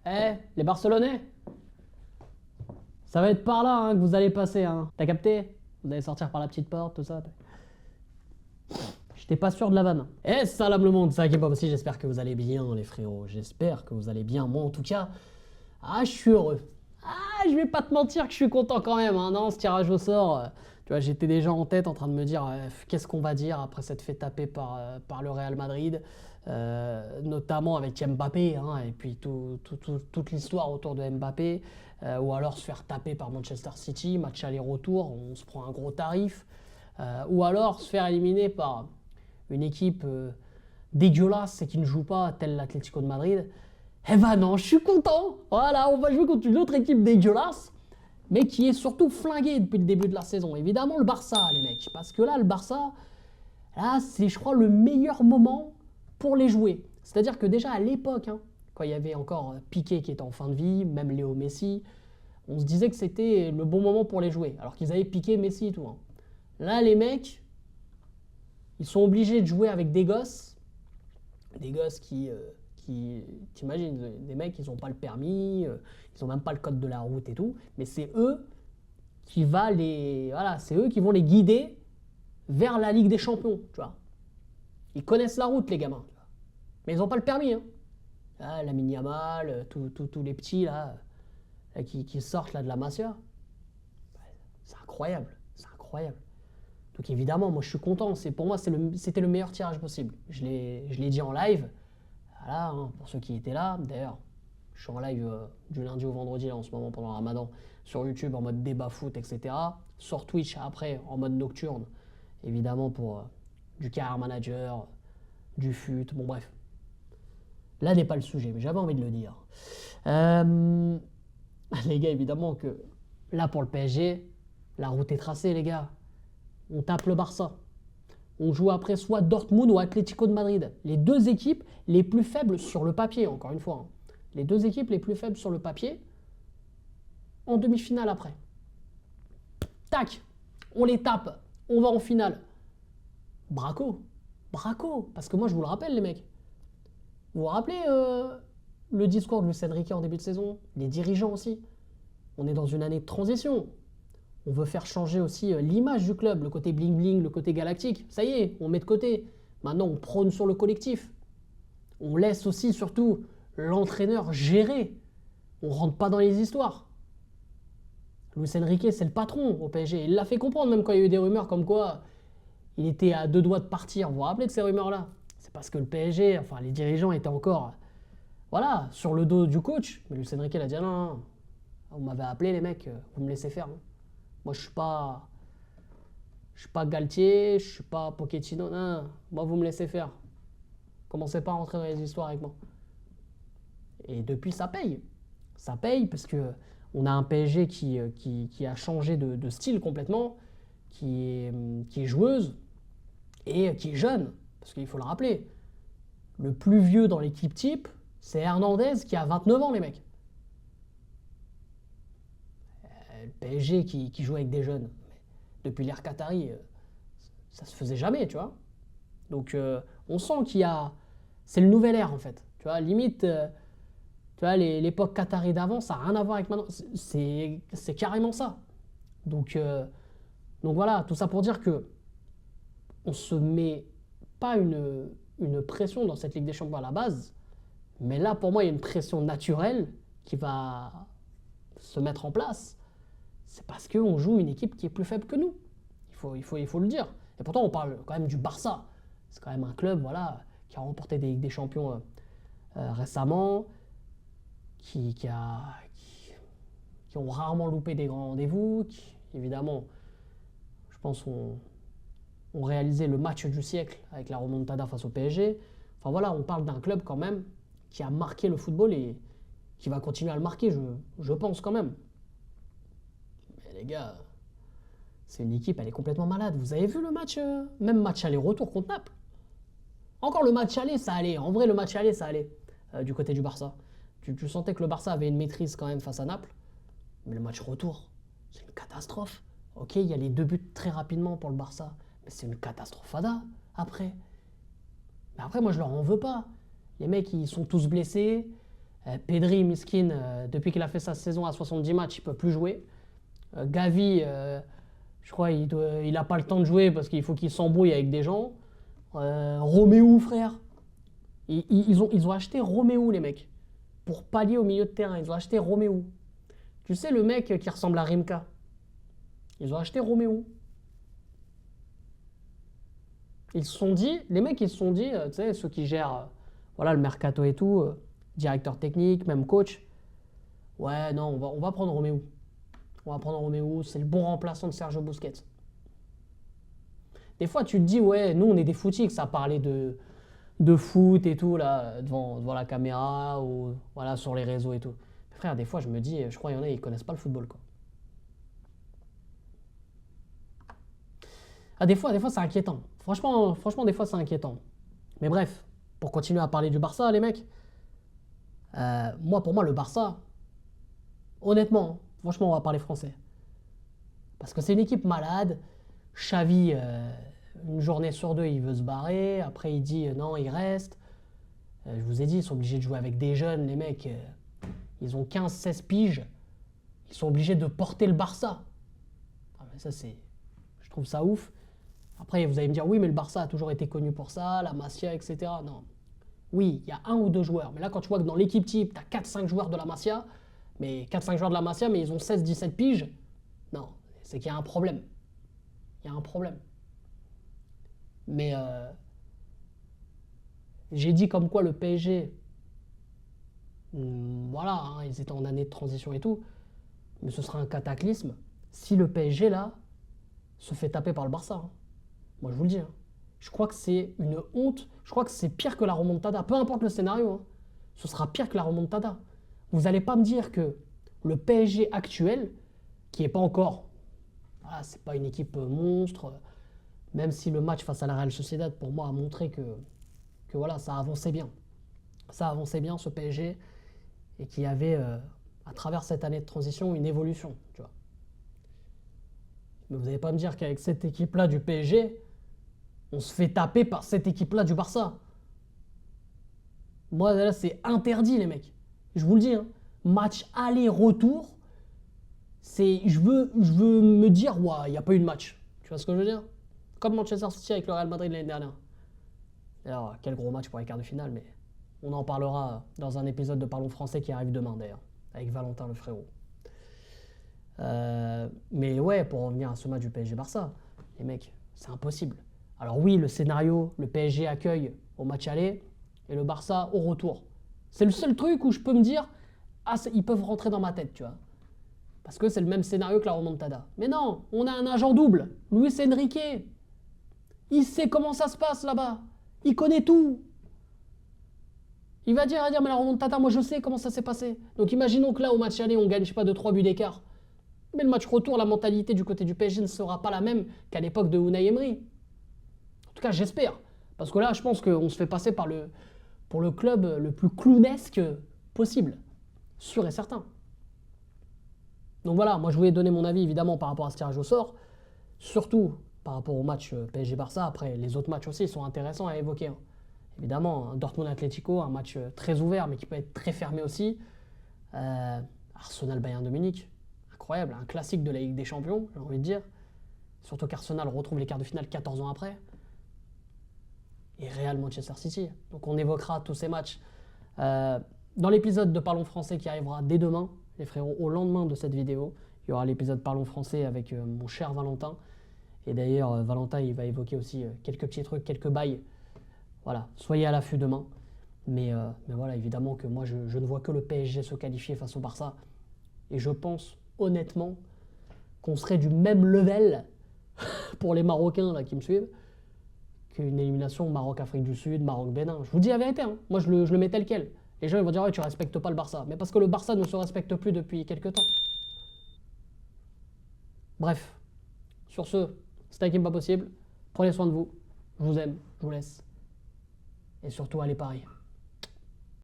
Les Barcelonais, ça va être par là hein, que vous allez passer. Hein. T'as capté? Vous allez sortir par la petite porte, tout ça. J'étais pas sûr de la vanne. Salam le monde, ça qui va aussi. J'espère que vous allez bien, les frérots. J'espère que vous allez bien. Moi, en tout cas, je suis heureux. Je vais pas te mentir que je suis content quand même. Hein. Non, ce tirage au sort, tu vois, j'étais déjà en tête en train de me dire qu'est-ce qu'on va dire après s'être fait taper par le Real Madrid, notamment avec Mbappé, hein, et puis toute l'histoire autour de Mbappé, ou alors se faire taper par Manchester City, match aller-retour, on se prend un gros tarif, ou alors se faire éliminer par une équipe dégueulasse et qui ne joue pas, tel l'Atlético de Madrid. Eh ben non, je suis content. Voilà, on va jouer contre une autre équipe dégueulasse, mais qui est surtout flinguée depuis le début de la saison. Évidemment, le Barça, les mecs. Parce que là, le Barça, là, c'est, je crois, le meilleur moment pour les jouer. C'est-à-dire que déjà à l'époque, hein, quand il y avait encore Piqué qui était en fin de vie, même Léo Messi, on se disait que c'était le bon moment pour les jouer. Alors qu'ils avaient Piqué, Messi et tout. Hein. Là, les mecs, ils sont obligés de jouer avec des gosses qui t'imagines, des mecs, ils n'ont pas le permis, ils n'ont même pas le code de la route et tout, mais c'est eux c'est eux qui vont les guider vers la Ligue des Champions, tu vois. Ils connaissent la route, les gamins, tu vois. Mais ils n'ont pas le permis, hein. Lamine Yamal, tous les petits là, qui sortent là de la Masia, c'est incroyable, c'est incroyable. Donc évidemment, moi je suis content. Pour moi, c'était le meilleur tirage possible. Je l'ai dit en live. Voilà, hein, pour ceux qui étaient là. D'ailleurs, je suis en live du lundi au vendredi là, en ce moment pendant le Ramadan sur YouTube en mode débat foot, etc. Sur Twitch après en mode nocturne, évidemment pour du car manager, du fut. Bon bref, là n'est pas le sujet, mais j'avais envie de le dire. Les gars, évidemment que là pour le PSG, la route est tracée, les gars. On tape le Barça. On joue après soit Dortmund ou Atlético de Madrid. Les deux équipes les plus faibles sur le papier, encore une fois. Hein. Les deux équipes les plus faibles sur le papier en demi-finale après. Tac, on les tape, on va en finale. Braco, braco. Parce que moi, je vous le rappelle, les mecs. Vous vous rappelez le discours de Luis Enrique en début de saison? Les dirigeants aussi. On est dans une année de transition. On veut faire changer aussi l'image du club, le côté bling-bling, le côté galactique. Ça y est, on met de côté. Maintenant, on prône sur le collectif. On laisse aussi, surtout, l'entraîneur gérer. On ne rentre pas dans les histoires. Luis Enrique, c'est le patron au PSG. Il l'a fait comprendre, même quand il y a eu des rumeurs comme quoi il était à 2 doigts de partir. Vous vous rappelez de ces rumeurs-là? C'est parce que le PSG, enfin les dirigeants étaient encore voilà, sur le dos du coach. Mais Luis Enrique a dit non, non, vous m'avez appelé les mecs, vous me laissez faire. Hein. Moi, je suis pas Galtier, je suis pas Pochettino. Non, moi, vous me laissez faire. Commencez pas à rentrer dans les histoires avec moi. Et depuis, ça paye. Ça paye parce que on a un PSG qui a changé de style complètement, qui est joueuse et qui est jeune. Parce qu'il faut le rappeler, le plus vieux dans l'équipe type, c'est Hernandez qui a 29 ans, les mecs. Le PSG qui joue avec des jeunes. Depuis l'ère Qatari, ça se faisait jamais, tu vois. Donc on sent qu'il y a... C'est le nouvel ère en fait. Tu vois, limite, tu vois, l'époque Qatari d'avant, ça n'a rien à voir avec maintenant. C'est carrément ça. Donc voilà, tout ça pour dire que on se met pas une pression dans cette Ligue des Champions à la base, mais là pour moi il y a une pression naturelle qui va se mettre en place. C'est parce qu'on joue une équipe qui est plus faible que nous. Il faut le dire. Et pourtant, on parle quand même du Barça. C'est quand même un club voilà, qui a remporté des champions récemment, qui ont rarement loupé des grands rendez-vous, qui, évidemment, je pense, ont réalisé le match du siècle avec la remontada face au PSG. Enfin voilà, on parle d'un club quand même qui a marqué le football et qui va continuer à le marquer, je pense quand même. Les gars, c'est une équipe, elle est complètement malade. Vous avez vu le match, même match aller-retour contre Naples? Encore le match aller, ça allait. En vrai, le match aller, ça allait du côté du Barça. Tu sentais que le Barça avait une maîtrise quand même face à Naples. Mais le match retour, c'est une catastrophe. Ok, il y a les 2 buts très rapidement pour le Barça. Mais c'est une catastrophada après. Mais après, moi, je leur en veux pas. Les mecs, ils sont tous blessés. Pedri, Miskin, depuis qu'il a fait sa saison à 70 matchs, il peut plus jouer. Gavi, je crois il a pas le temps de jouer parce qu'il faut qu'il s'embrouille avec des gens. Roméo, frère. Ils ont acheté Roméo, les mecs. Pour pallier au milieu de terrain, ils ont acheté Roméo. Tu sais, le mec qui ressemble à Rimka. Ils ont acheté Roméo. Ils se sont dit, les mecs, ils se sont dit, tu sais, ceux qui gèrent voilà, le mercato et tout, directeur technique, même coach. Ouais, non, on va prendre Roméo. On va prendre Roméo, c'est le bon remplaçant de Sergio Busquets. Des fois, tu te dis, ouais, nous, on est des footix à parler de foot et tout, là, devant la caméra ou voilà, sur les réseaux et tout. Mais frère, des fois, je me dis, je crois qu'il y en a, ils connaissent pas le football, quoi. Ah, des fois, c'est inquiétant. Franchement, des fois, c'est inquiétant. Mais bref, pour continuer à parler du Barça, les mecs, pour moi, le Barça, honnêtement, franchement, on va parler français. Parce que c'est une équipe malade. Xavi, une journée sur deux, il veut se barrer. Après, il dit non, il reste. Je vous ai dit, ils sont obligés de jouer avec des jeunes, les mecs. Ils ont 15-16 piges. Ils sont obligés de porter le Barça. Ah, mais ça, je trouve ça ouf. Après, vous allez me dire, oui, mais le Barça a toujours été connu pour ça, la Masia, etc. Non. Oui, il y a un ou deux joueurs. Mais là, quand tu vois que dans l'équipe type, tu as 4-5 joueurs de la Masia, mais 4-5 joueurs de la Masia, mais ils ont 16-17 piges, non, c'est qu'il y a un problème. Il y a un problème. Mais j'ai dit comme quoi le PSG, voilà, hein, ils étaient en année de transition et tout, mais ce sera un cataclysme si le PSG, là, se fait taper par le Barça. Hein. Moi, je vous le dis. Hein. Je crois que c'est une honte. Je crois que c'est pire que la remontada. Peu importe le scénario, hein, ce sera pire que la remontada. Vous n'allez pas me dire que le PSG actuel, qui n'est pas encore, voilà, c'est pas une équipe monstre, même si le match face à la Real Sociedad, pour moi, a montré que voilà, ça avançait bien. Ça avançait bien, ce PSG, et qu'il y avait, à travers cette année de transition, une évolution. Tu vois. Mais vous n'allez pas me dire qu'avec cette équipe-là du PSG, on se fait taper par cette équipe-là du Barça. Moi, là, c'est interdit, les mecs. Je vous le dis. Hein. Match aller-retour, je veux me dire, ouais, il n'y a pas eu de match. Tu vois ce que je veux dire? Comme Manchester City avec le Real Madrid l'année dernière. Alors, quel gros match pour les quarts de finale, mais on en parlera dans un épisode de Parlons Français qui arrive demain, d'ailleurs, avec Valentin le frérot. Mais ouais, pour revenir à ce match du PSG-Barça, les mecs, c'est impossible. Alors oui, le scénario, le PSG accueille au match aller et le Barça au retour. C'est le seul truc où je peux me dire, ah, ils peuvent rentrer dans ma tête, tu vois. Parce que c'est le même scénario que la remontada. Mais non, on a un agent double, Luis Enrique. Il sait comment ça se passe là-bas. Il connaît tout. Il va dire, mais la remontada, moi je sais comment ça s'est passé. Donc imaginons que là, au match aller, on gagne, je sais pas, de 3 buts d'écart. Mais le match retour, la mentalité du côté du PSG ne sera pas la même qu'à l'époque de Unai Emery. En tout cas, j'espère. Parce que là, je pense qu'on se fait passer pour le club le plus clownesque possible. Sûr et certain. Donc voilà, moi je voulais donner mon avis évidemment par rapport à ce tirage au sort. Surtout par rapport au match PSG-Barça. Après, les autres matchs aussi sont intéressants à évoquer. Hein. Évidemment, Dortmund-Atlético, un match très ouvert mais qui peut être très fermé aussi. Arsenal-Bayern de Munich. Incroyable, un classique de la Ligue des Champions, j'ai envie de dire. Surtout qu'Arsenal retrouve les quarts de finale 14 ans après. Et Real Manchester City. Donc on évoquera tous ces matchs dans l'épisode de Parlons Français qui arrivera dès demain, les frérots, au lendemain de cette vidéo. Il y aura l'épisode Parlons Français avec mon cher Valentin. Et d'ailleurs, Valentin, il va évoquer aussi quelques petits trucs, quelques bails. Voilà, soyez à l'affût demain. Mais voilà, évidemment que moi, je ne vois que le PSG se qualifier face au Barça. Et je pense honnêtement qu'on serait du même level pour les Marocains là, qui me suivent qu'une élimination Maroc-Afrique du Sud, Maroc-Bénin. Je vous dis la vérité, hein. Moi je le mets tel quel. Les gens ils vont dire ouais, tu respectes pas le Barça. Mais parce que le Barça ne se respecte plus depuis quelques temps. Bref, sur ce, c'était Hakim Pas Possible. Prenez soin de vous. Je vous aime, je vous laisse. Et surtout allez Paris.